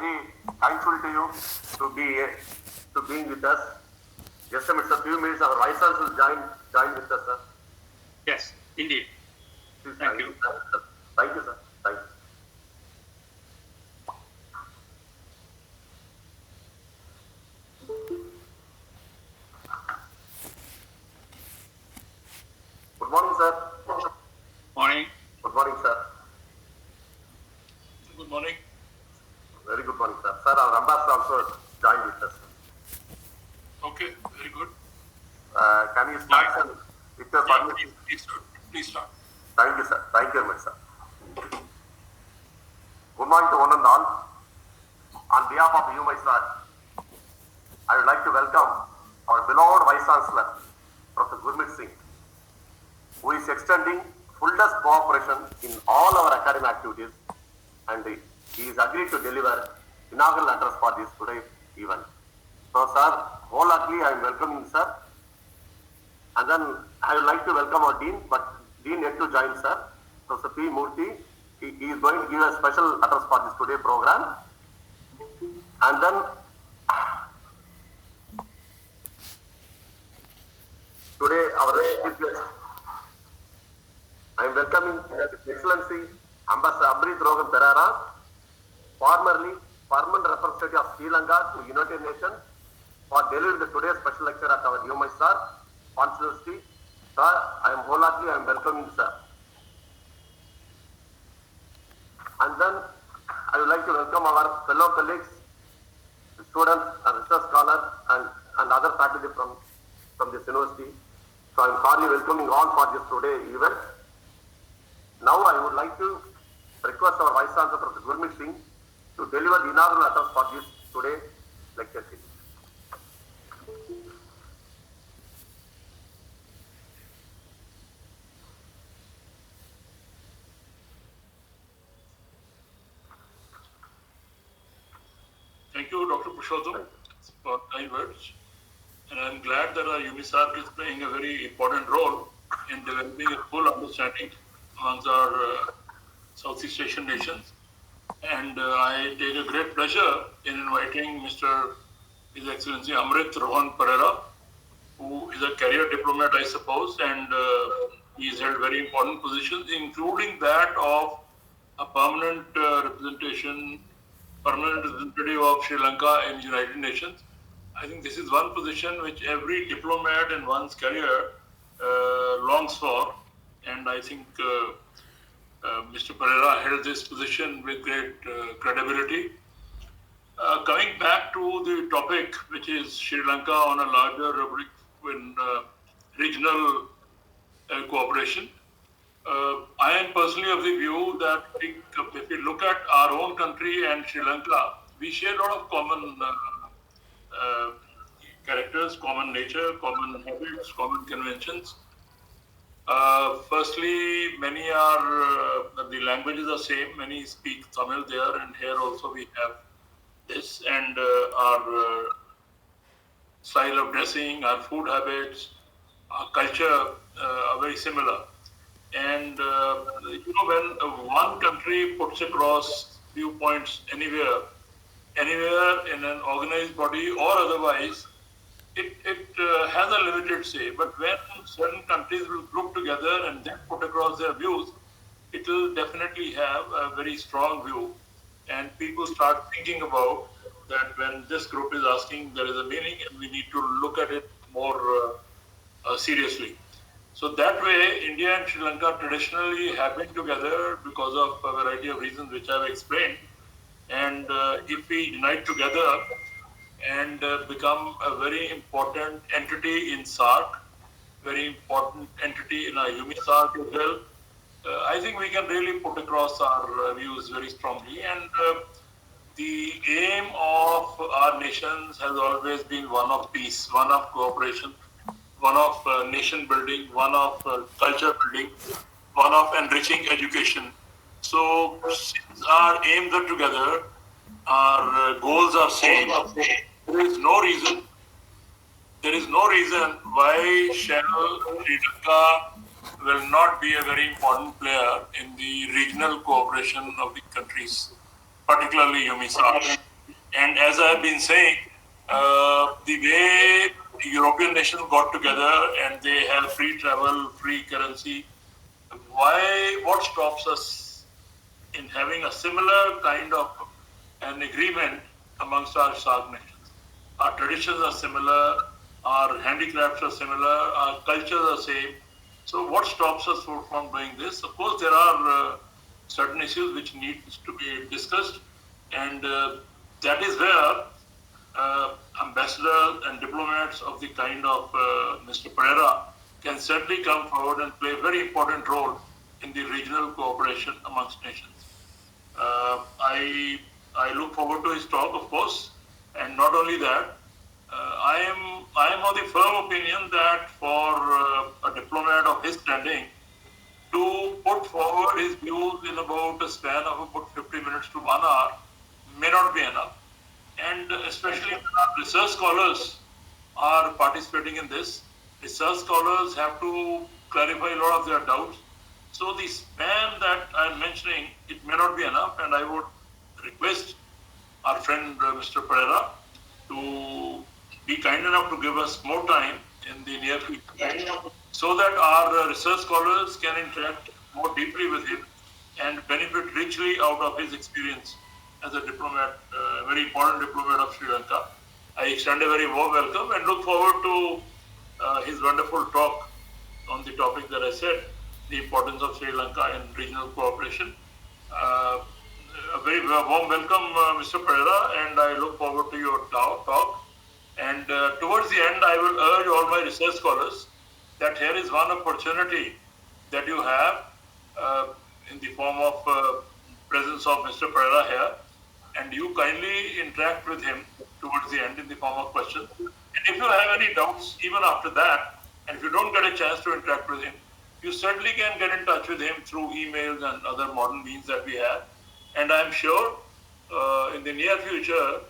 very thankful to you to being with us. Just a few minutes, our vice chancellor will join with us, sir. Yes, indeed. Please, Thank you. Thank you, sir. Thank you. Good morning, sir. Morning. Good morning, sir. Good morning. Very good morning, sir. Sir, our ambassador also joined with us. Okay, very good. Can you start, sir, with your permission? Please start. Thank you, sir. Thank you very much, sir. Good morning to one and all. On behalf of UMISARC, I would like to welcome our beloved Vice Chancellor, Professor Gurmeet Singh, who is extending fullest cooperation in all our academic activities, and he is agreed to deliver inaugural address for this today's event. So, sir, wholeheartedly I am welcoming sir. And then I would like to welcome our Dean, but Dean yet to join, sir. Professor P. Murthy, he is going to give a special address for this today program. And then today our chief guest, I am welcoming His Excellency Ambassador Amrith Rohan Perera, formerly permanent representative of Sri Lanka to United Nations, for delivering today's special lecture at our UMISARC University. Sir, I am wholeheartedly welcoming, sir. And then I would like to welcome our fellow colleagues, students and research scholars and other faculty from this university. So I am cordially welcoming all for this today event. Now I would like to request our Vice Chancellor, Professor Gurmeet Singh, to deliver the inaugural address for this today lecture series. Thank you, Dr. Purushottam, for kind words. And I'm glad that our UMISARC is playing a very important role in developing a full understanding amongst our Southeast Asian nations. And I take a great pleasure in inviting His Excellency Amrith Rohan Perera, who is a career diplomat, I suppose, and he has held very important positions, including that of a permanent representative of Sri Lanka in United Nations. I think this is one position which every diplomat in one's career longs for, and I think Mr. Perera held this position with great credibility. Coming back to the topic, which is Sri Lanka on a larger rubric in regional cooperation, I am personally of the view that if we look at our own country and Sri Lanka, we share a lot of common characters, common nature, common habits, common conventions. Firstly, many are, the languages are same, many speak Tamil there, and here also we have this, and our style of dressing, our food habits, our culture are very similar. And when one country puts across viewpoints anywhere in an organized body or otherwise, it has a limited say. But when certain countries will group together and then put across their views, it will definitely have a very strong view. And people start thinking about that when this group is asking, there is a meaning, and we need to look at it more seriously. So that way, India and Sri Lanka traditionally have been together because of a variety of reasons which I have explained. And if we unite together and become a very important entity in SAARC, very important entity in our UMISARC as well, I think we can really put across our views very strongly. And the aim of our nations has always been one of peace, one of cooperation, one of nation building, one of culture building, one of enriching education. So since our aims are together, our goals are same, there is no reason why Sri Lanka will not be a very important player in the regional cooperation of the countries, particularly UMISARC. And as I have been saying, the way European nations got together and they have free travel, free currency, what stops us in having a similar kind of an agreement amongst our SAARC nations? Our traditions are similar, our handicrafts are similar, our cultures are same. So what stops us from doing this? Of course, there are certain issues which need to be discussed, and that is where ambassadors and diplomats of the kind of Mr. Perera can certainly come forward and play a very important role in the regional cooperation amongst nations. I look forward to his talk, of course, and not only that, I am of the firm opinion that for a diplomat of his standing to put forward his views in about a span of about 50 minutes to 1 hour may not be enough. And especially when our research scholars are participating in this, research scholars have to clarify a lot of their doubts. So the span that I'm mentioning, it may not be enough, and I would request our friend Mr. Perera to be kind enough to give us more time in the near future so that our research scholars can interact more deeply with him and benefit richly out of his experience as a diplomat, a very important diplomat of Sri Lanka. I extend a very warm welcome and look forward to his wonderful talk on the topic that I said, the importance of Sri Lanka in regional cooperation. A very warm welcome, Mr. Perera, and I look forward to your talk. And towards the end, I will urge all my research scholars that here is one opportunity that you have in the form of presence of Mr. Perera here, and you kindly interact with him towards the end in the form of questions. And if you have any doubts, even after that, and if you don't get a chance to interact with him, you certainly can get in touch with him through emails and other modern means that we have. And I'm sure in the near future,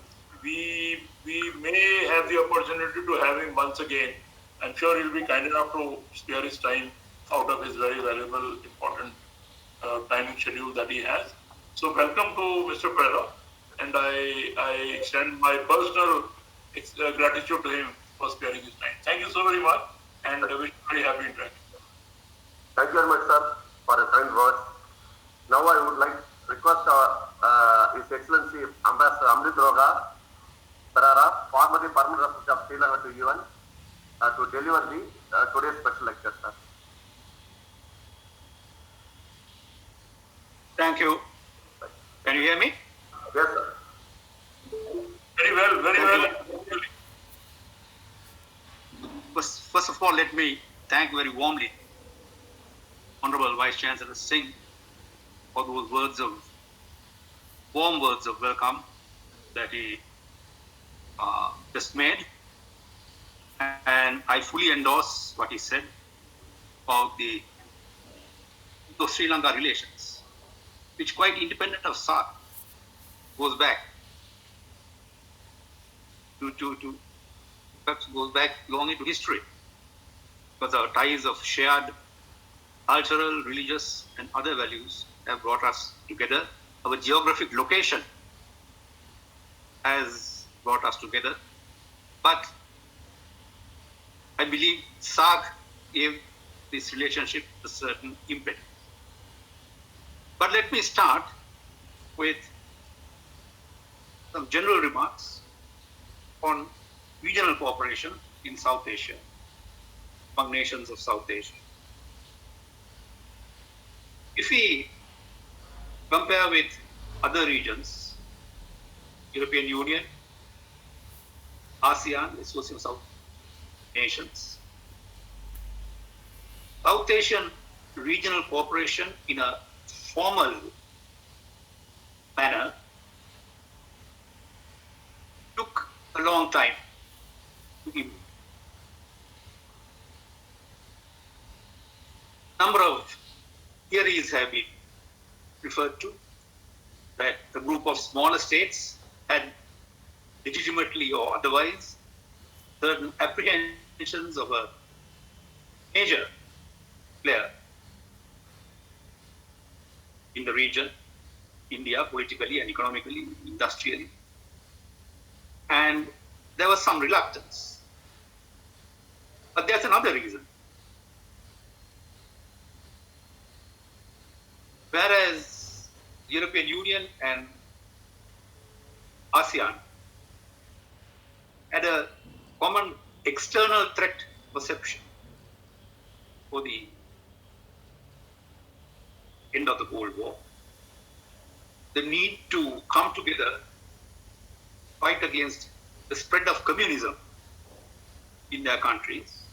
we may have the opportunity to have him once again. I'm sure he'll be kind enough to spare his time out of his very valuable, important timing schedule that he has. So welcome to Mr. Perera, and I extend my personal gratitude to him for sparing his time. Thank you so very much, and I wish you very happy interaction. Thank you very much, sir, for your kind words. Now I would like to request His Excellency Ambassador Amrith Rohan Perera, formerly Permanent Representative of Sri Lanka to UN, to deliver the today's special lecture, sir. Thank you. Can you hear me? Yes, sir. Very well, very well. First of all, let me thank very warmly Honorable Vice Chancellor Singh for those warm words of welcome that he just made. And I fully endorse what he said about the Sri Lanka relations, which quite independent of SAARC goes back perhaps goes back long into history, because our ties of shared cultural, religious, and other values have brought us together. Our geographic location has brought us together. But I believe SAARC gave this relationship a certain impetus. But let me start with some general remarks on regional cooperation in South Asia, among nations of South Asia. If we compare with other regions, European Union, ASEAN, Association of South Nations, South Asian regional cooperation in a formal manner took a long time to implement. Number of theories have been referred to, that a group of smaller states had legitimately or otherwise certain apprehensions of a major player in the region, India, politically and economically, industrially. And there was some reluctance. But there's another reason. Whereas the European Union and ASEAN had a common external threat perception for the end of the Cold War, the need to come together, fight against the spread of communism in their countries.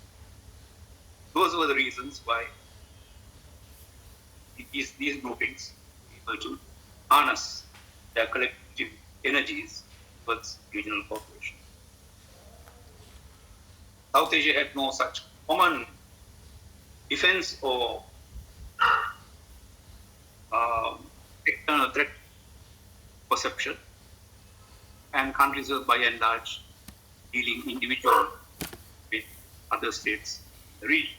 Those were the reasons why these groupings were able to harness their collective energies towards regional cooperation. South Asia had no such common defense or external threat perception, and countries were by and large dealing individually with other states in the region.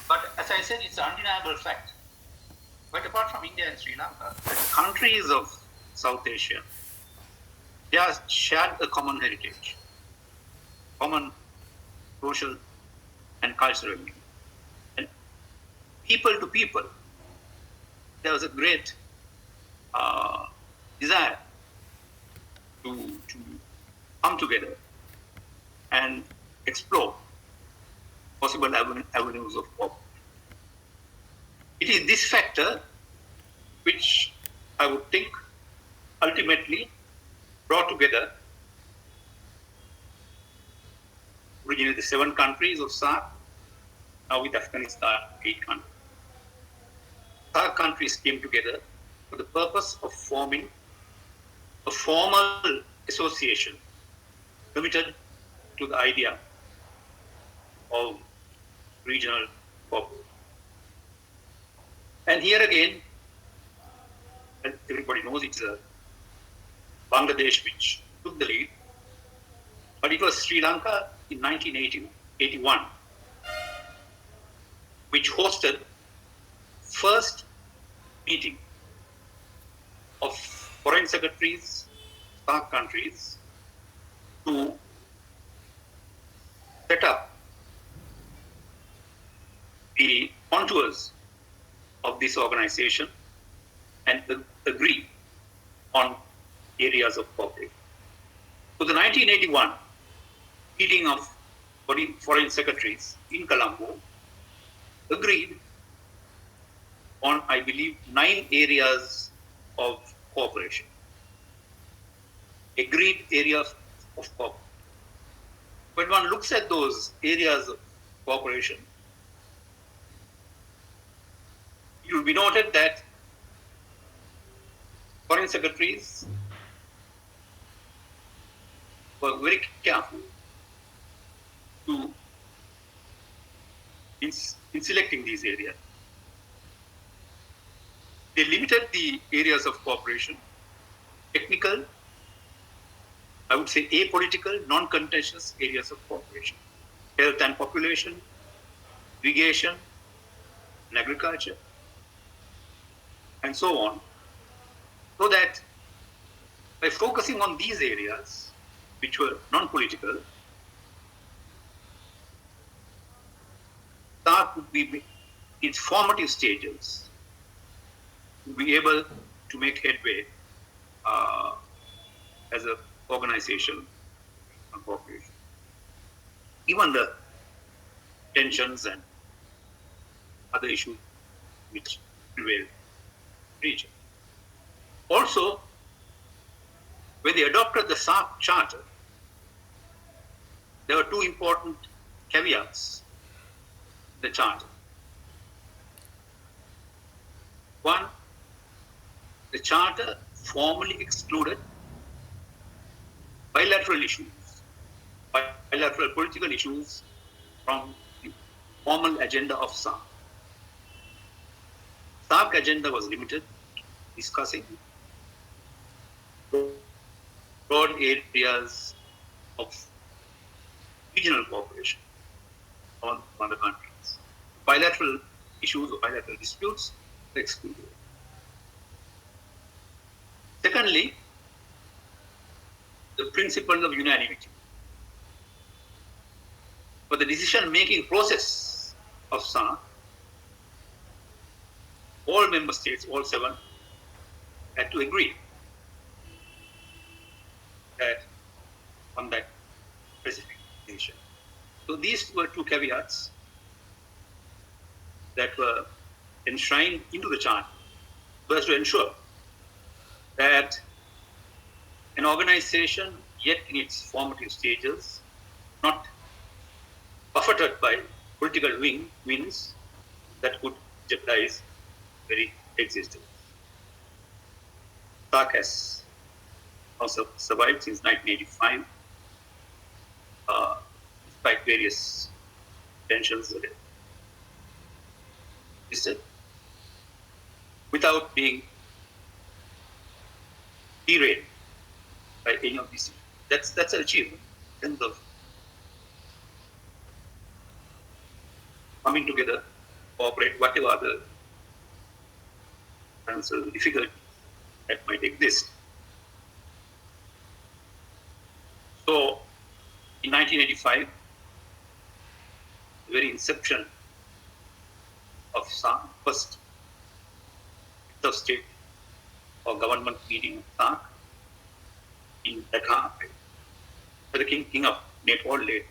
But as I said, it's an undeniable fact. But apart from India and Sri Lanka, the countries of South Asia, they are shared a common heritage, common social and cultural unity. And people to people, there was a great desire to come together and explore possible avenues of cooperation. It is this factor which I would think ultimately brought together originally the 7 countries of SAARC, now with Afghanistan, 8 countries. SAARC countries came together for the purpose of forming a formal association committed to the idea of regional cooperation. And here again, as everybody knows, it's Bangladesh which took the lead, but it was Sri Lanka in 1981 which hosted first meeting of foreign secretaries, SAARC countries, to set up the contours of this organization and agree on areas of cooperation. So the 1981 meeting of foreign secretaries in Colombo agreed on, I believe, 9 areas of cooperation. Agreed areas of cooperation. When one looks at those areas of cooperation, it will be noted that foreign secretaries were very careful in selecting these areas. They limited the areas of cooperation, technical, I would say apolitical, non-contentious areas of cooperation, health and population, irrigation, and agriculture, and so on, so that by focusing on these areas, which were non-political, SAARC would be its formative stages, would be able to make headway as an organization on cooperation. Given the tensions and other issues which prevail in the region. Also, when they adopted the SAARC Charter, there were 2 important caveats in the Charter. One, the Charter formally excluded bilateral issues, bilateral political issues from the formal agenda of SAARC. SAARC agenda was limited, discussing broad areas of regional cooperation among the countries. Bilateral issues or bilateral disputes were excluded. Secondly, principle of unanimity. For the decision-making process of SAARC, all member states, all 7, had to agree that on that specific decision. So these were 2 caveats that were enshrined into the charter. First, to ensure that an organization yet in its formative stages, not buffeted by political winds that could jeopardize very existence. SAARC has also survived since 1985, despite various tensions that existed, without being derailed by any of these. That's an achievement in terms of coming together, cooperate, whatever other difficulties that might exist. So, in 1985, the very inception of SAARC, first the state or government meeting of SAARC in Dhaka, the king of Nepal, late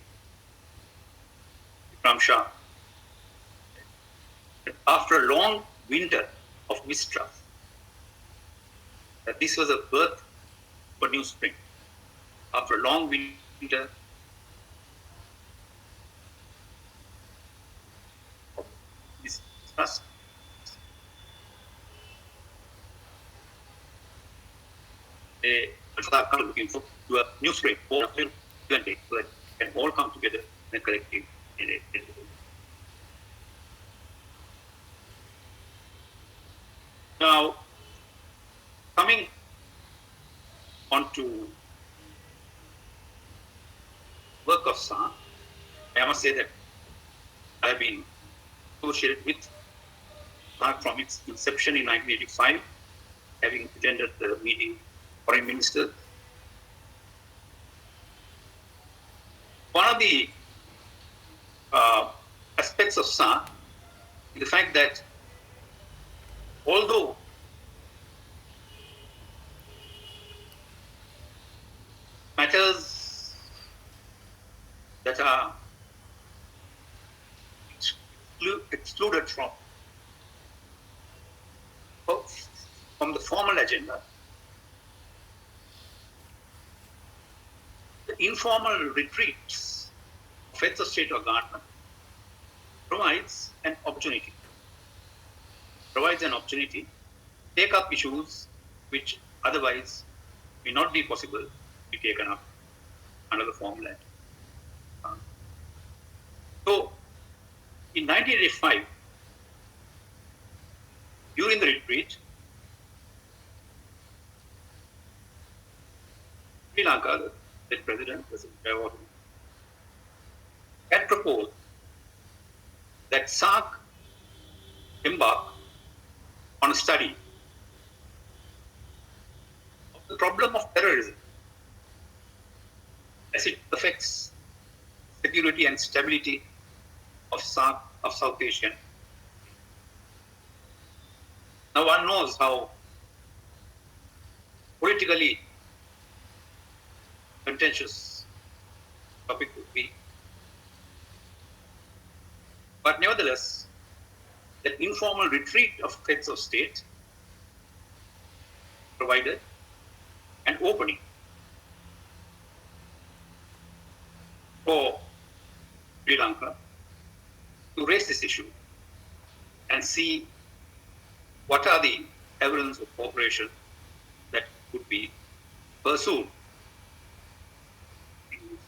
Vikram Shah. After a long winter of mistrust, that this was a birth for new spring. After a long winter of mistrust, they are looking for a new spring, so that can all come together in a collective. Now, coming on to work of SAARC, I must say that I have been associated with SAARC from its inception in 1985, having attended the meeting foreign minister. One of the aspects of SAARC is the fact that although matters that are excluded from the formal agenda, the informal retreats of heads of state or government provides an opportunity to take up issues which otherwise may not be possible to be taken up under the formal act. So, in 1985, during the retreat, Sri Lanka, the President had proposed that SAARC embark on a study of the problem of terrorism as it affects security and stability of SAARC, of South Asia. Now one knows how politically contentious topic would be. But nevertheless, that informal retreat of heads of state provided an opening for Sri Lanka to raise this issue and see what are the evidence of cooperation that could be pursued in this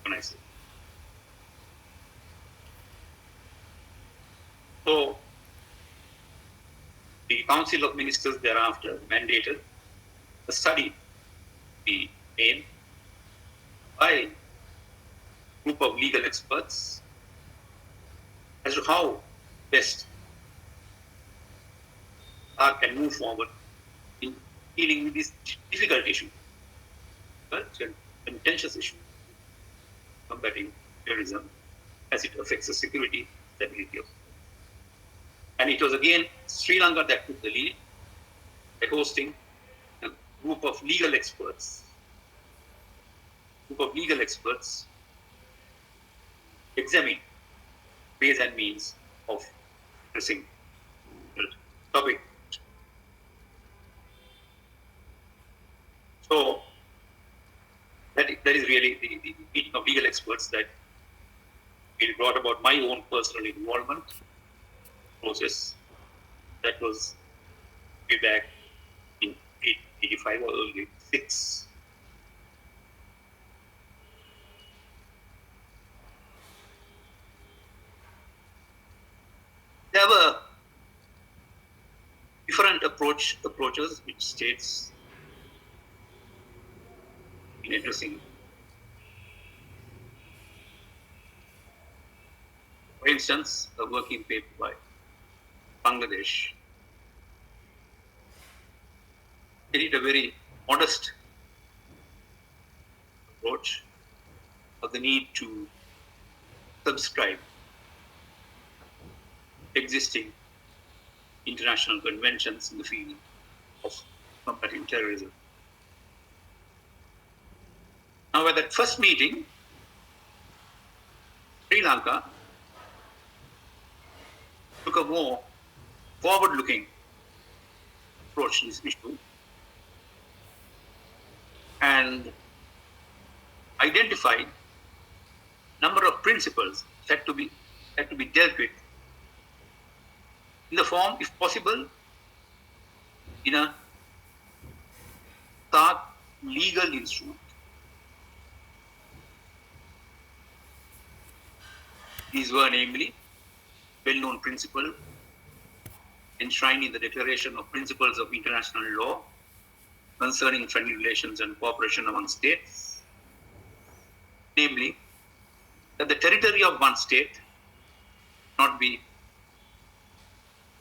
organization. So, the Council of Ministers thereafter mandated a study be made by a group of legal experts as to how best SAARC can move forward in dealing with this difficult issue. But contentious issue, combating terrorism as it affects the security stability of. And it was again Sri Lanka that took the lead by hosting a group of legal experts. Examine ways and means of addressing the topic. So that is really the meeting of legal experts that it brought about my own personal involvement process. That was way back in 85 or early 6. There were different approaches which states in addressing. For instance, a working paper by Bangladesh did a very modest approach of the need to subscribe existing international conventions in the field of combating terrorism. Now, at that first meeting, Sri Lanka took a more forward-looking approach to this issue and identified a number of principles that had to be dealt with in the form, if possible, in a SAARC legal instrument. These were namely well-known principle enshrined in the Declaration of Principles of International Law concerning friendly relations and cooperation among states, namely that the territory of one state not be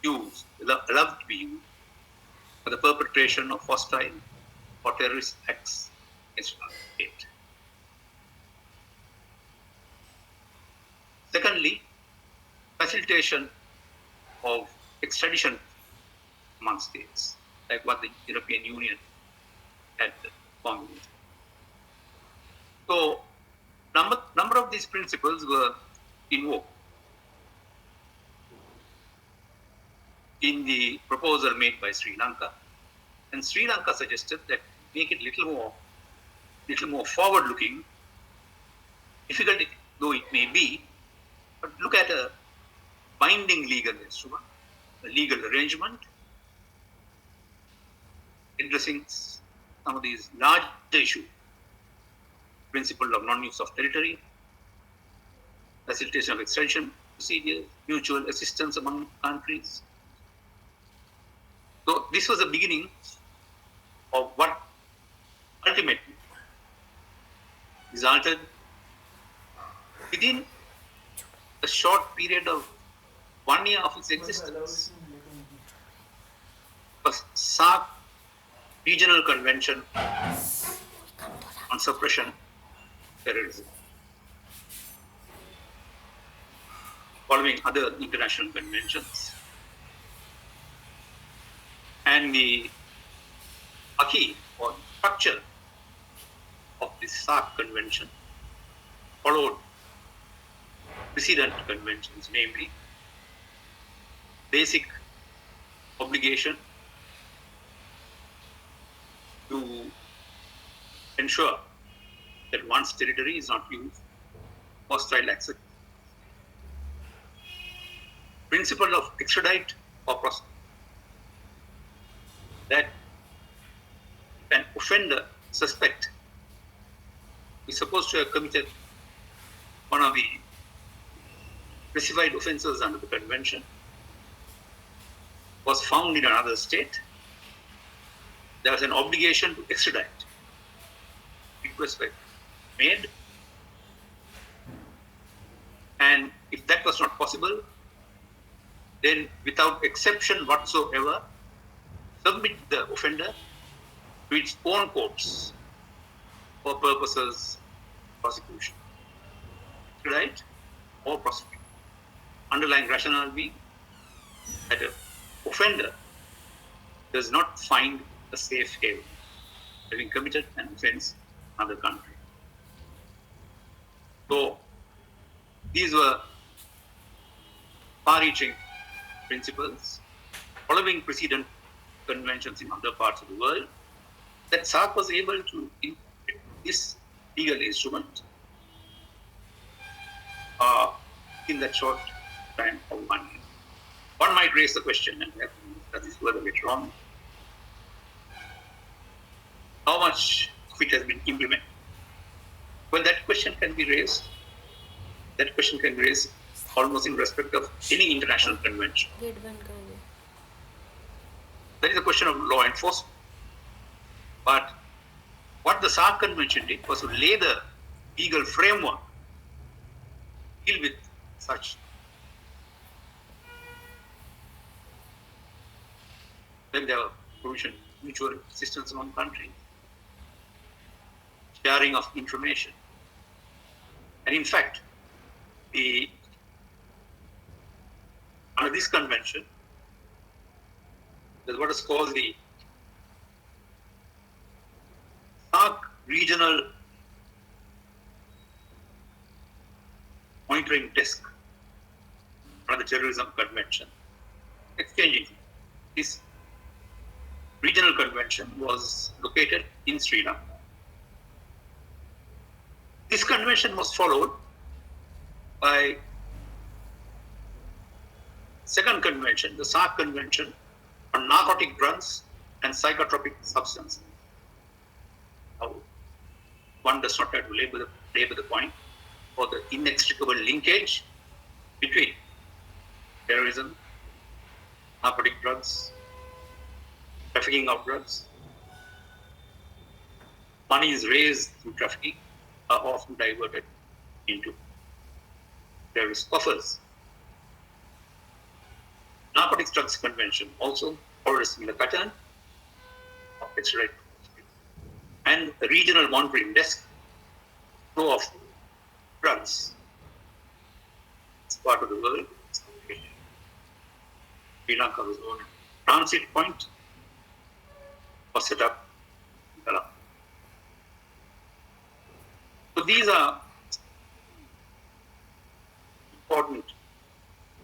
allowed to be used for the perpetration of hostile or terrorist acts against another state. Secondly, facilitation of extradition among states, like what the European Union had formulated. So, number of these principles were invoked in the proposal made by Sri Lanka, and Sri Lanka suggested that make it little more forward-looking, difficult though it may be, but look at a binding legal instrument, a legal arrangement addressing some of these large issues, principle of non-use of territory, facilitation of extradition procedures, mutual assistance among countries. So this was the beginning of what ultimately resulted within a short period of 1 year of its existence, a SAARC Regional Convention on Suppression of Terrorism, following other international conventions. And the acquis or structure of this SAARC convention followed precedent conventions, namely basic obligation to ensure that one's territory is not used for hostile acts. Principle of extradite or prosecute, that an offender, suspect, is supposed to have committed one of the specified offences under the convention, was found in another state, there was an obligation to extradite. Request was made, and if that was not possible, then without exception whatsoever, submit the offender to its own courts for purposes of prosecution. Right? Or prosecute. Underlying rationale being that an offender does not find a safe haven having committed an offense in another country. So these were far-reaching principles following precedent conventions in other parts of the world that SAARC was able to implement this legal instrument in that short time of 1 year. One might raise the question, and that is further later on, how much of it has been implemented? Well, that question can be raised. That question can be raised almost in respect of any international convention. That is a question of law enforcement. But what the SAARC Convention did was to lay the legal framework to deal with such. Then there were provision mutual assistance among countries, sharing of information. And in fact, under this convention, there's what is called the SAARC Regional Monitoring Desk under the Terrorism Convention. Exchanging this regional convention was located in Sri Lanka. This convention was followed by second convention, the SAARC Convention on Narcotic Drugs and Psychotropic Substances. Now, one does not have to labor the point for the inextricable linkage between terrorism, narcotic drugs, trafficking of drugs. Money is raised through trafficking are often diverted into terrorist coffers. Narcotics Drugs Convention also followed a similar pattern of its right. And the regional monitoring desk flow of drugs. It's part of the world. Sri Lanka's own transit point was set up in Colombo. So these are important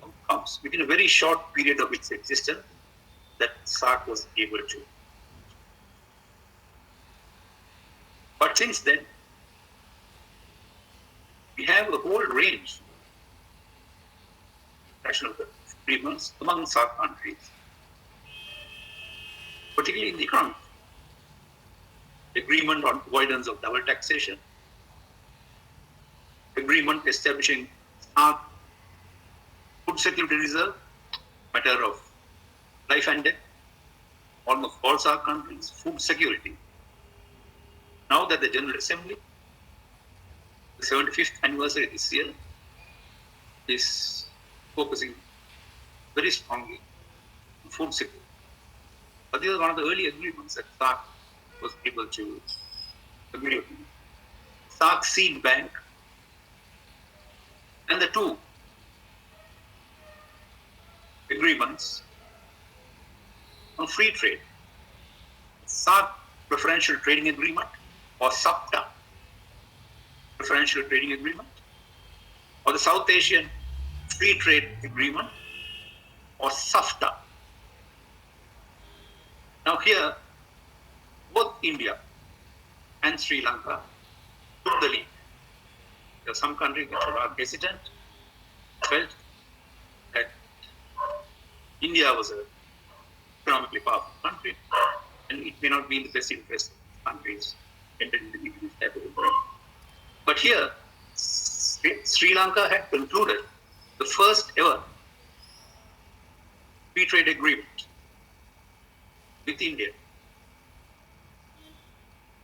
outcomes within a very short period of its existence that SAARC was able to. But since then, we have a whole range of national agreements among SAARC countries, particularly in the economy. Agreement on avoidance of double taxation, agreement establishing SAARC food security reserve, matter of life and death, almost all SAARC countries, food security. Now that the General Assembly, the 75th anniversary this year, is focusing very strongly on food security. But this is one of the early agreements that SAARC was able to agree on. SAARC Seed Bank and the two agreements on free trade. SAARC Preferential Trading Agreement or SAPTA Preferential Trading Agreement, or the South Asian Free Trade Agreement or SAFTA. Now here, both India and Sri Lanka took the lead. There are some countries which were hesitant, felt that India was an economically powerful country and it may not be in the best interest of countries entering the this type of agreement. But here, Sri Lanka had concluded the first ever free trade agreement with India.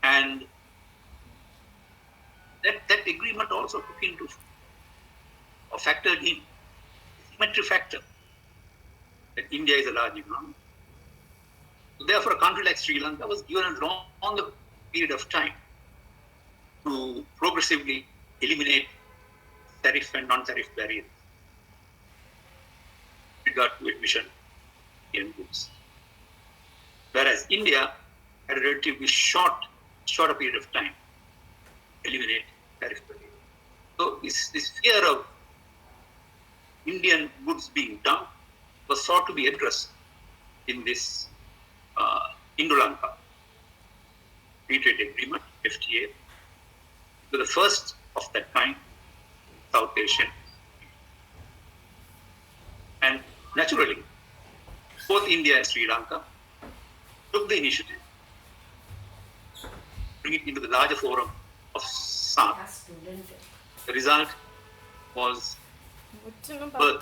And that agreement also took into or factored in the symmetry factor that India is a large economy. So therefore, a country like Sri Lanka was given a longer period of time to progressively eliminate tariff and non-tariff barriers with regard to admission in goods. Whereas India had a relatively shorter period of time to eliminate tariff barriers. So this fear of Indian goods being dumped was sought to be addressed in this Indo-Lanka Free Trade Agreement, FTA, to the first of that kind, South Asian. And naturally, both India and Sri Lanka took the initiative to bring it into the larger forum of SAARC. The result was birth,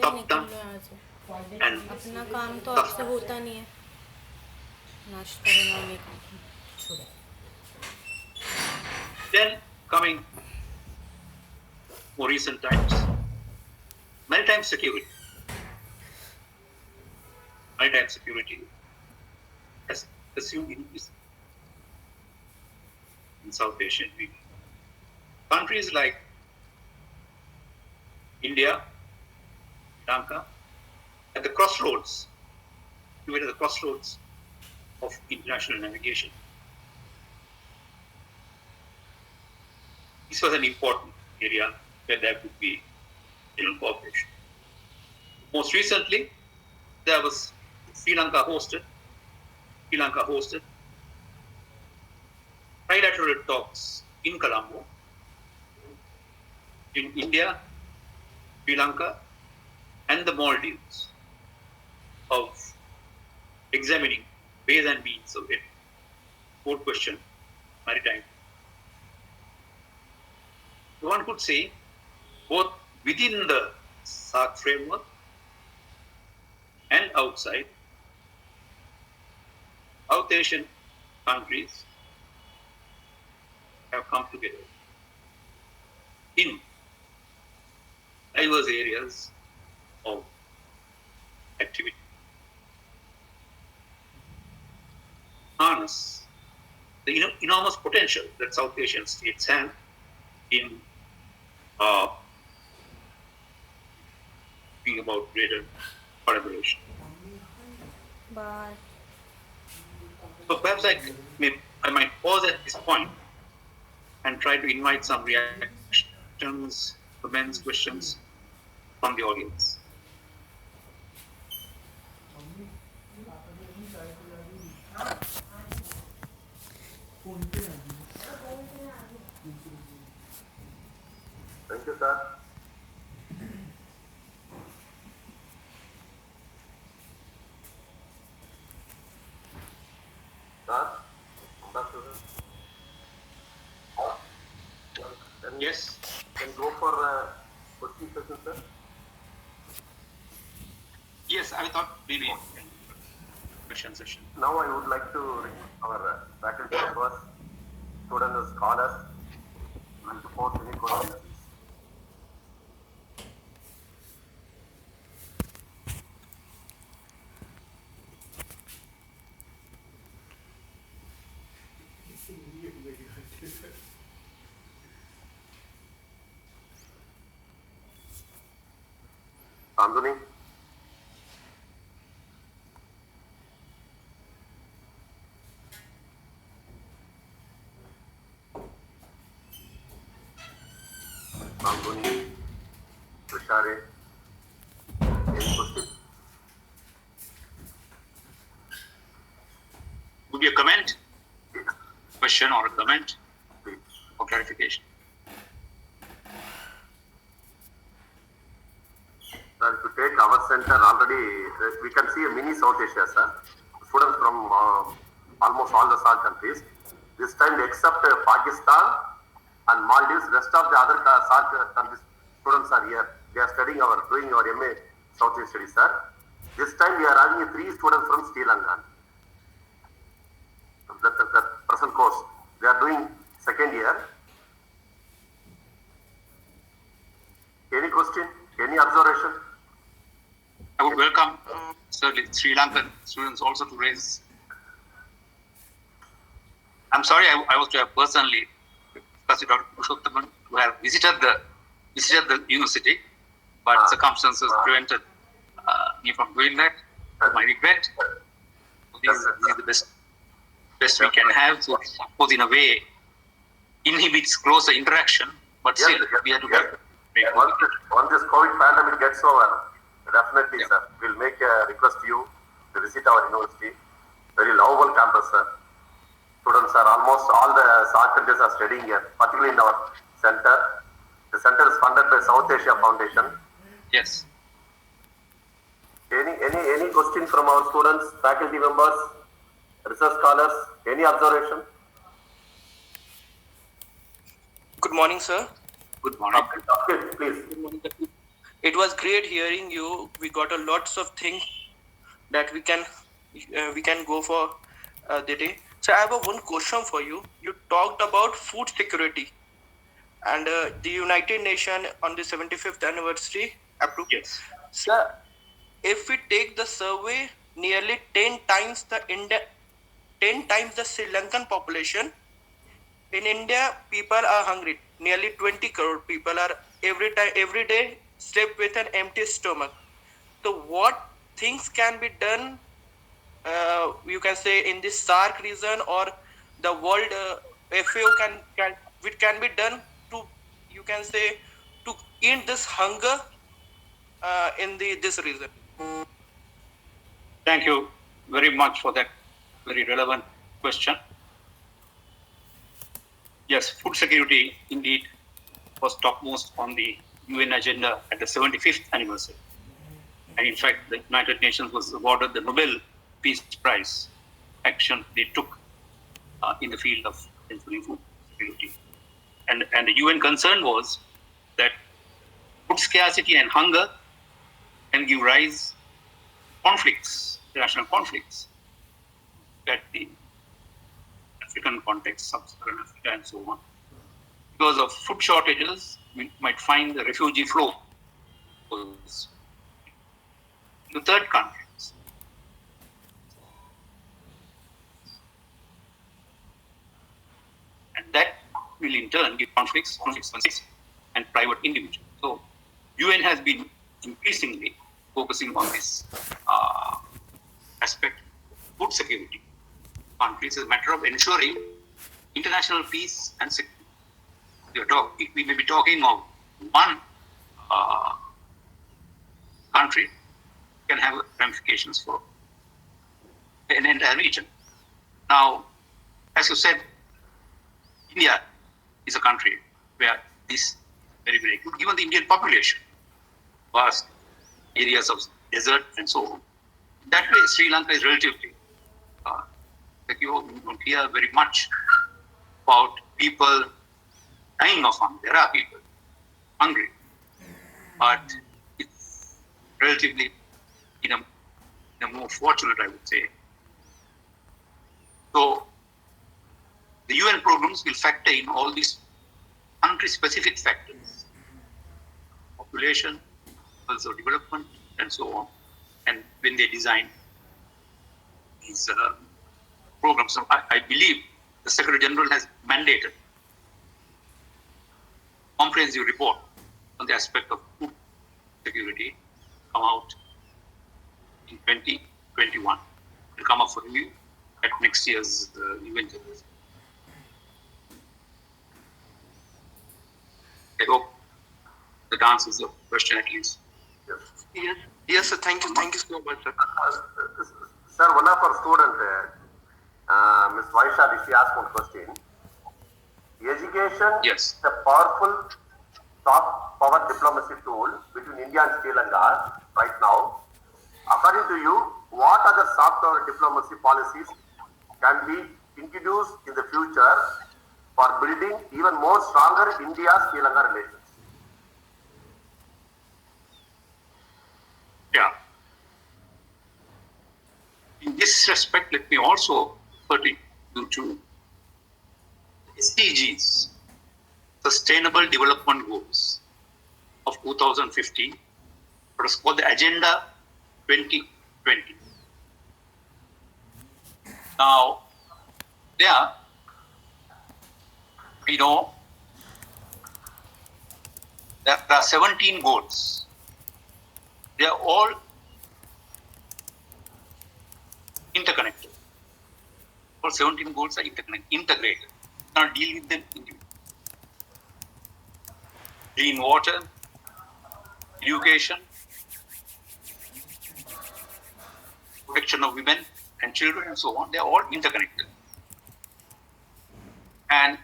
top-down, and अपना काम तो आपसे होता नहीं है नाश्ता बनाने का then coming more recent times, maritime security. Maritime security has assumed increase in South Asian region. Countries like India, Sri Lanka, at the crossroads, we were at the crossroads of international navigation. This was an important area where there could be cooperation. Most recently, there was Sri Lanka hosted trilateral talks in Colombo, in India, Sri Lanka, and the Maldives of examining ways and means of it. Fourth question, maritime. One could say both within the SAARC framework and outside, South Asian countries have come together in diverse areas of activity. Harness the enormous potential that South Asian states have in being about greater collaboration. Bye. So perhaps I might pause at this point and try to invite some reactions, comments, questions from the audience. Thank you, sir. Sir? Yes. Can go for question session, sir? Yes, I thought maybe question session. Now I would like to request our faculty members, students and scholars to pose any questions. Anthony? Anthony? Vishare? Any question? Would be a comment, Yes, question or a comment please. or clarification? Sir, if you take our center already, we can see a mini South Asia, sir. Students from almost all the SAARC countries. This time, except Pakistan and Maldives, rest of the other SAARC countries students are here. They are doing our MA South Asian Studies, sir. This time, we are having 3 students from Sri Lanka. The present course, they are doing second year. Any question? Any observation? I would welcome certainly Sri Lankan students also to raise. I'm sorry, I was to have personally discussed with Dr. Purushothaman to have visited the university, but circumstances prevented me from doing that. To my regret, this is the best we can have. So, of course, in a way, inhibits closer interaction, but still we have to make once this COVID pandemic gets over, definitely, sir, we'll make a request to you to visit our university. Very lovable campus, sir. Students are almost all the SAARC countries are studying here, particularly in our center. The center is funded by South Asia Foundation. Yes. Any question from our students, faculty members, research scholars? Any observation? Good morning, sir. Good morning. Okay, please. It was great hearing you. We got a lots of things that we can go for the day. So I have one question for you. You talked about food security and the United Nations on the 75th anniversary approved. Yes. Sir, if we take the survey, nearly 10 times the Sri Lankan population. In India, people are hungry. Nearly 20 crore people are every day sleep with an empty stomach. So what things can be done, you can say, in this SAARC region or the world FAO which can be done to, you can say, to end this hunger in this region? Thank you very much for that very relevant question. Yes, food security indeed was topmost on the UN agenda at the 75th anniversary. And in fact, the United Nations was awarded the Nobel Peace Prize action they took in the field of ensuring food security. And the UN concern was that food scarcity and hunger can give rise conflicts, international conflicts, at the African context, sub-Saharan Africa, and so on. Because of food shortages, we might find the refugee flow to third countries. And that will in turn give conflicts and private individuals. So UN has been increasingly focusing on this aspect, food security. Countries as a matter of ensuring international peace and security. We may be talking of one country can have ramifications for an entire region. Now, as you said, India is a country where this is very, very good, given the Indian population, vast areas of desert and so on. That way, Sri Lanka is relatively you don't hear very much about people dying of hunger. There are people hungry, but it's relatively in a more fortunate, I would say. So the UN programs will factor in all these country-specific factors, population, also development, and so on. And when they design these programs, so I believe the Secretary General has mandated comprehensive report on the aspect of food security come out in 2021. It will come up for review at next year's UN General. I hope that answers the question at least. Yes, sir. Thank you so much, sir. Sir, one of our students, Ms. Vaishali, she asked one question. Education Yes. is a powerful soft power diplomacy tool between India and Sri Lanka right now. According to you, what other soft power diplomacy policies can be introduced in the future for building even more stronger India-Sri Lanka relations? Yeah. In this respect, let me also put it to SDGs, Sustainable Development Goals of 2015, what is called the Agenda 2020. Now, there we know that there are 17 goals. They are all interconnected. All 17 goals are integrated. Now deal with them individually. Clean water, education, protection of women and children and so on, they are all interconnected. And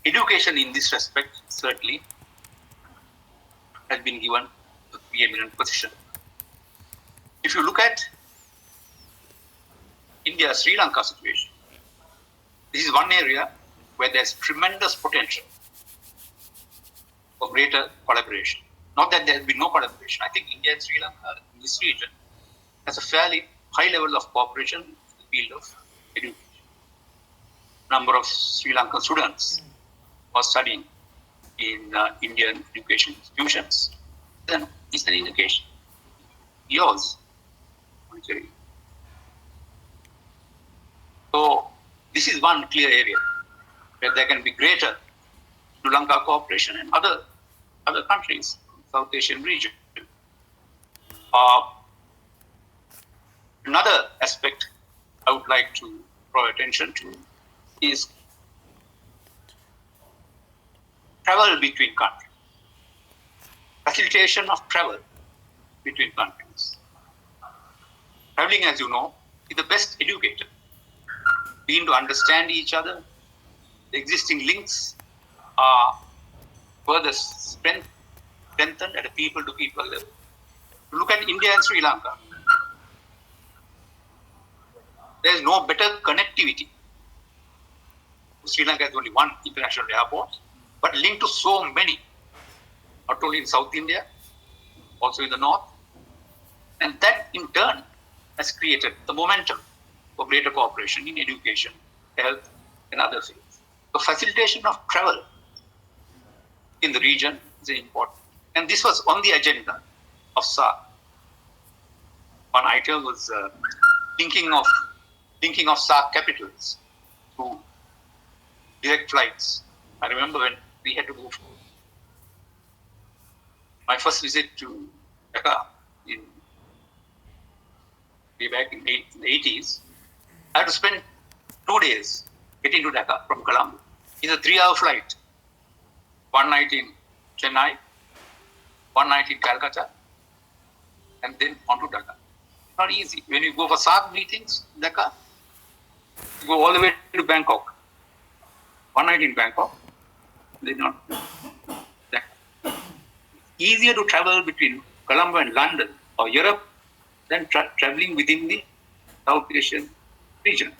education in this respect certainly has been given a preeminent position. If you look at India-Sri Lanka situation, this is one area where there's tremendous potential for greater collaboration. Not that there has been no collaboration. I think India and Sri Lanka in this region has a fairly high level of cooperation in the field of education. Number of Sri Lankan students are studying in Indian education institutions. Then it's an indication. Yours, Pondicherry. So this is one clear area where there can be greater Sri Lanka cooperation and other countries in the South Asian region. Another aspect I would like to draw attention to is travel between countries. Facilitation of travel between countries. Traveling, as you know, is the best educator. We need to understand each other. The existing links are further strengthened at a people-to-people level. Look at India and Sri Lanka. There is no better connectivity. Sri Lanka has only one international airport, but linked to so many, not only in South India, also in the North. And that in turn has created the momentum for greater cooperation in education, health, and other fields. The facilitation of travel in the region is important. And this was on the agenda of SAARC. One item was linking of SAARC capitals to direct flights. I remember when we had to go for my first visit to Dhaka way back in the 80s. I had to spend 2 days getting to Dhaka from Colombo. It's a 3-hour flight. One night in Chennai, one night in Calcutta, and then on to Dhaka. Not easy. When you go for SAARC meetings, Dhaka, you go all the way to Bangkok. One night in Bangkok, then on Dhaka. Easier to travel between Colombo and London or Europe than traveling within the South Asian region.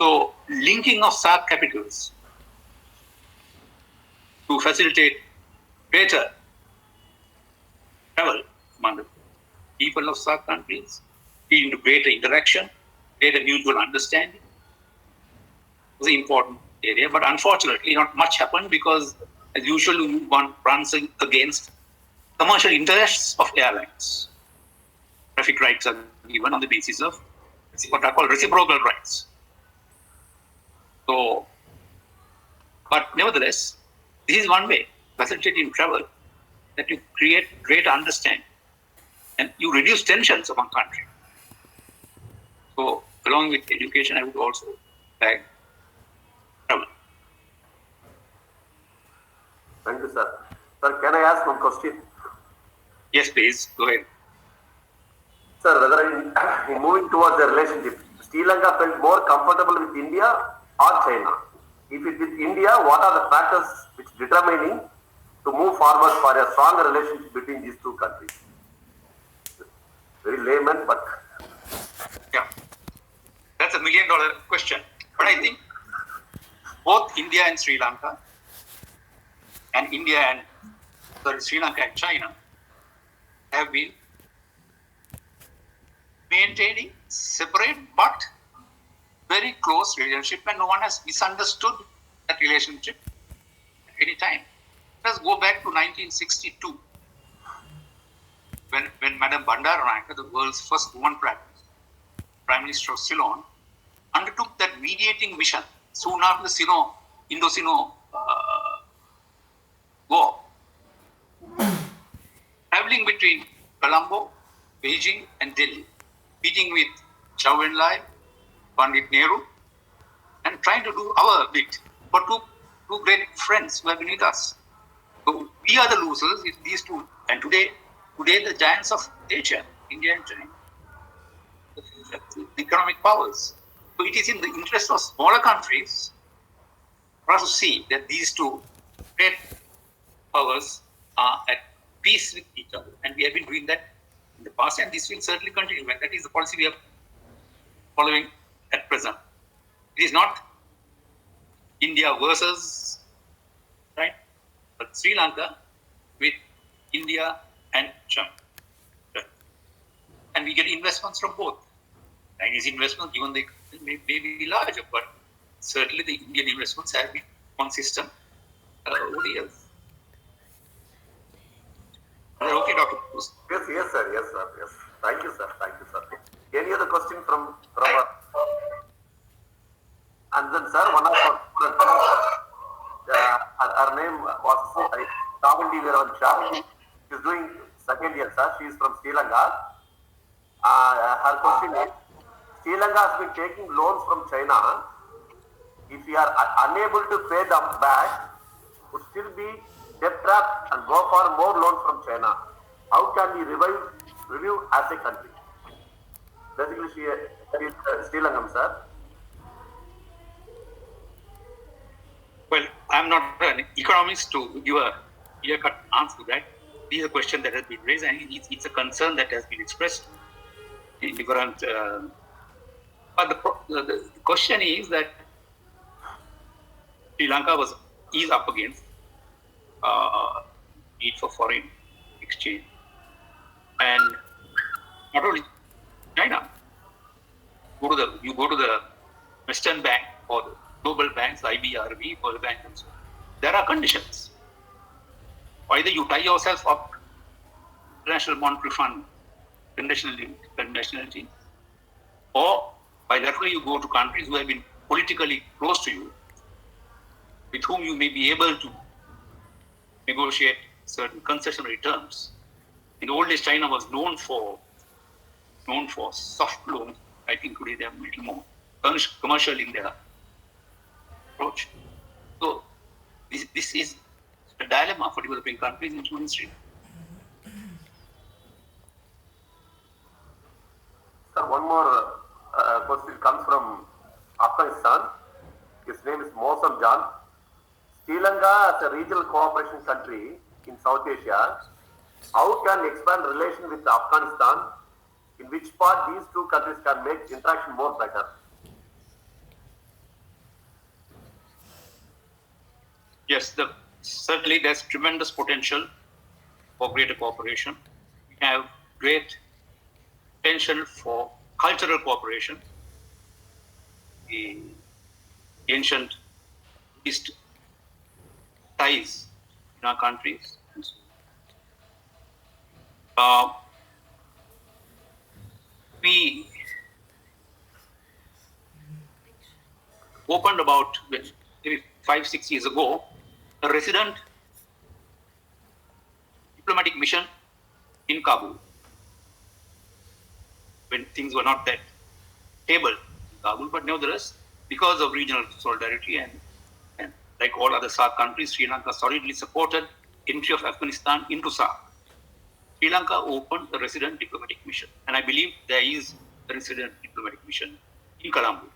So, linking of SAARC capitals to facilitate greater travel among the people of SAARC countries, leading to greater interaction, greater mutual understanding, was an important area. But unfortunately, not much happened because, as usual, one runs against commercial interests of airlines. Traffic rights are given on the basis of what are called reciprocal rights. So, but nevertheless, this is one way, facilitating travel, that you create greater understanding and you reduce tensions among countries. So, along with education, I would also tag travel. Thank you, sir. Sir, can I ask one question? Yes, please, go ahead. Sir, whether in moving towards the relationship, Sri Lanka felt more comfortable with India or China? If it is India, what are the factors which determining to move forward for a stronger relationship between these two countries? Very layman, but yeah, that's $1 million question. But I think both India and Sri Lanka, and Sri Lanka and China have been maintaining separate but very close relationship, and no one has misunderstood that relationship at any time. Let's go back to 1962, when Madam Bandaranaike, the world's first woman Prime Minister of Ceylon, undertook that mediating mission soon after the Indo-Sino Goa. Traveling between Colombo, Beijing, and Delhi, meeting with Zhou Enlai, Pandit Nehru, and trying to do our bit for two great friends who have been with us. So we are the losers if these two, and today the giants of Asia, India and China, the economic powers. So it is in the interest of smaller countries for us to see that these two great powers are at peace with each other. And we have been doing that in the past, and this will certainly continue. And that is the policy we are following at present. It is not India versus, right? But Sri Lanka with India and China. Right? And we get investments from both. Chinese investments, even they may be larger, but certainly the Indian investments have been consistent over the years. Okay, Dr. Cruz. Yes, sir. Thank you, sir. Any other question from our... And then, sir, one of our students, her name was Tavandi Verancha. She's doing second year, sir. She is from Sri Lanka. Her question is, Sri Lanka has been taking loans from China. If we are unable to pay them back, would still be debt trapped and go for more loans from China. How can we review as a country? Basically, she is Sri Lankan, sir. Well, I'm not an economist to give a clear-cut answer to that. This is a question that has been raised, and it's a concern that has been expressed in different. But the question is that Sri Lanka is up against need for foreign exchange, and not only China. You go to the Western Bank or the global banks, IBRB, World Bank, and so on. There are conditions. Either you tie yourself up International Monetary Fund conditionality, or bilaterally you go to countries who have been politically close to you, with whom you may be able to negotiate certain concessionary terms. In the old days, China was known for soft loans. I think today they are a little more commercial in their approach. So this is a dilemma for developing countries, including Sri Lanka. Sir, one more question comes from Afghanistan. His name is Mosam Jan. Sri Lanka as a regional cooperation country in South Asia, how can expand relation with Afghanistan? In which part these two countries can make interaction more better? Yes, certainly there's tremendous potential for greater cooperation. We have great potential for cultural cooperation. The ancient Buddhist ties in our countries. We opened about maybe 5-6 years ago a resident diplomatic mission in Kabul when things were not that stable in Kabul, but nevertheless, because of regional solidarity and like all other SAARC countries, Sri Lanka solidly supported entry of Afghanistan into SAARC. Sri Lanka opened a resident diplomatic mission, and I believe there is a resident diplomatic mission in Colombo.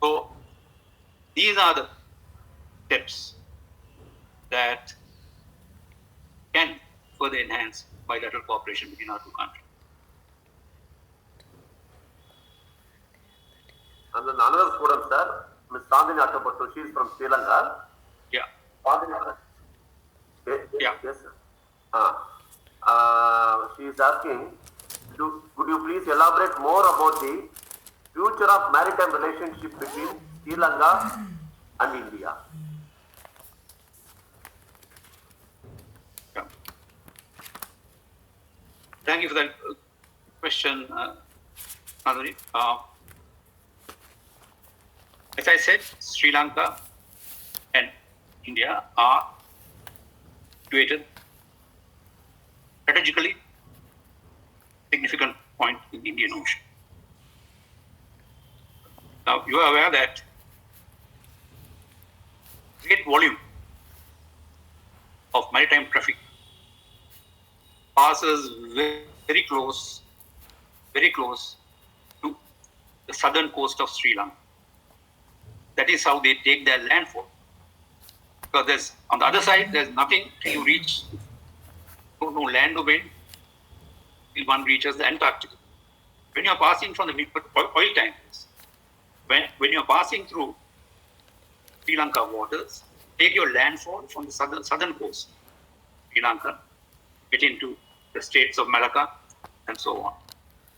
So these are the steps that can further enhance bilateral cooperation between our two countries. And then another student, sir, Ms. Sandhini Attapattu, she is from Sri Lanka. Yeah. Yes, sir. She is asking, could you please elaborate more about the future of maritime relationship between Sri Lanka and India? Yeah. Thank you for that question, Madhuri. As I said, Sri Lanka and India are situated strategically significant point in the Indian Ocean. Now, you are aware that great volume of maritime traffic passes very close to the southern coast of Sri Lanka. That is how they take their landfall. Because there's, on the other side, there's nothing till you reach, no land or wind, till one reaches the Antarctic. When you are passing from the oil tankers, when you are passing through Sri Lanka waters, take your landfall from the southern coast, Sri Lanka, get into the states of Malacca, and so on.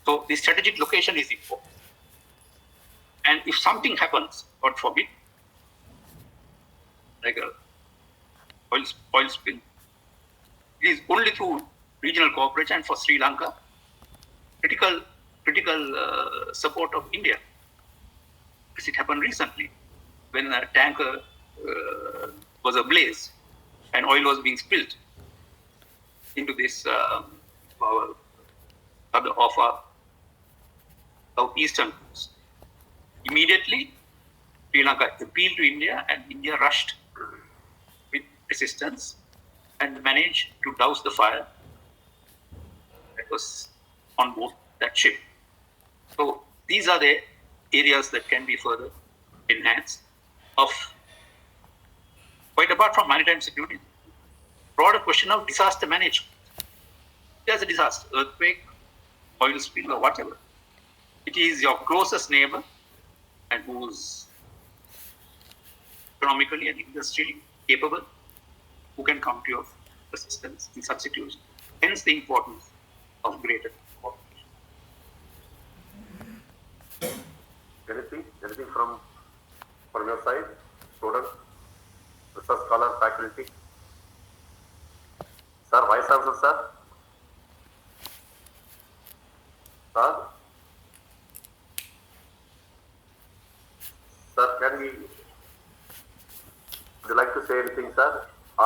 So the strategic location is important. And if something happens, God forbid, like a oil spill, it is only through regional cooperation for Sri Lanka, critical support of India. Because it happened recently when a tanker was ablaze and oil was being spilled into this our southeastern coast. Immediately, Sri Lanka appealed to India, and India rushed with assistance and managed to douse the fire that was on board that ship. So these are the areas that can be further enhanced. Quite apart from maritime security, broader question of disaster management. There's a disaster, earthquake, oil spill, or whatever. It is your closest neighbor and who's economically and industrially capable, who can come to your assistance in such situations. Hence the importance of greater cooperation. Anything from your side, student, research scholar, faculty? Sir, Vice Chancellor, sir? Sir? Sir, would you like to say anything, sir? I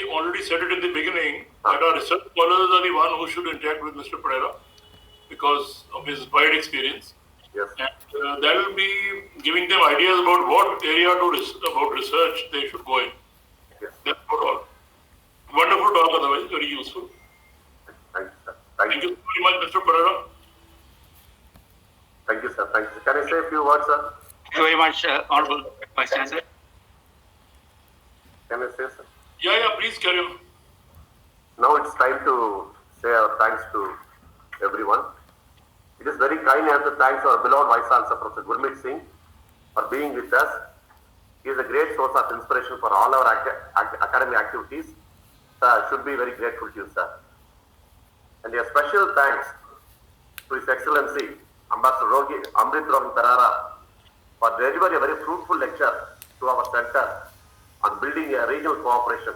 already said it in the beginning that our research scholars are the one who should interact with Mr. Perera because of his wide experience. Yes. And that will be giving them ideas about what area about research they should go in. Yes. That's about all. Wonderful talk, otherwise very useful. Thank you, sir. Thank you very much, Mr. Perera. Thank you, sir. Thank you. Can I say a few words, sir? Thank you very much, Honorable Vice Chancellor. Can I say, sir? Yeah, please carry on. Now it's time to say our thanks to everyone. It is very kind and to thanks our beloved Vice Chancellor, Professor Gurmeet Singh, for being with us. He is a great source of inspiration for all our academic activities. Should be very grateful to you, sir. And a special thanks to His Excellency, Ambassador Amrith Rohan Perera, for delivering a very fruitful lecture to our center on building a regional cooperation.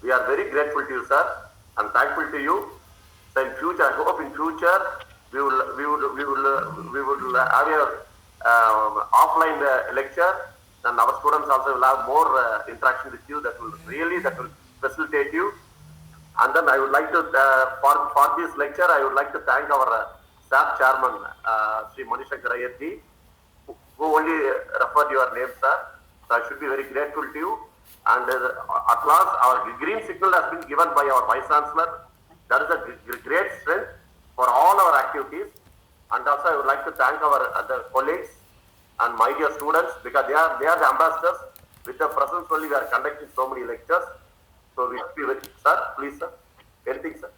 We are very grateful to you, sir, and thankful to you. So in future, I hope in future we will have a offline lecture, and our students also will have more interaction with you. That will facilitate you. And then I would like to for this lecture, I would like to thank our SAARC chairman, Sri Manishankar Ayyaji, who only referred your name, sir. So I should be very grateful to you. And at last, our green signal has been given by our Vice Chancellor. That is a great strength for all our activities. And also, I would like to thank our other colleagues and my dear students, because they are the ambassadors. With their presence only, we are conducting so many lectures. So we should be very, sir, please, sir. Anything, sir?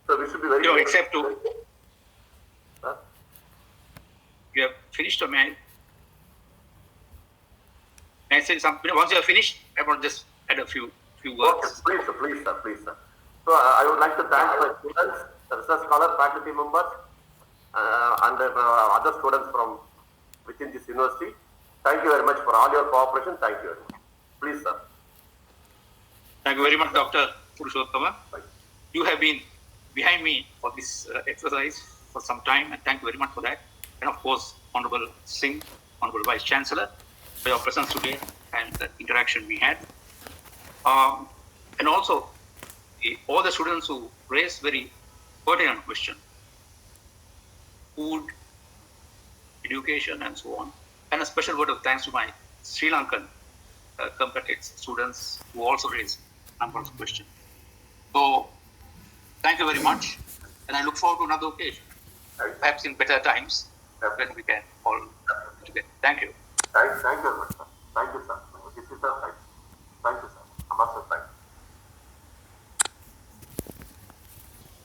So we should be very. No, except to. Sir? You have finished, or may I say something? Once you have finished, I want to just add a few words. Okay, please, sir. So I would like to thank the students, the research scholar, faculty members, and other students from within this university. Thank you very much for all your cooperation. Thank you very much. Please, sir. Thank you very much, Dr. Purushottama. You have been behind me for this exercise for some time, and thank you very much for that. And of course, Honorable Singh, Honorable Vice Chancellor, for your presence today and the interaction we had. And also, all the students who raised very pertinent questions, food, education, and so on. And a special word of thanks to my Sri Lankan compatriots, students who also raised a number of questions. So, thank you very much, and I look forward to another occasion, perhaps in better times, when we can all be together. Thank you. Thank you, sir. Thank you, sir.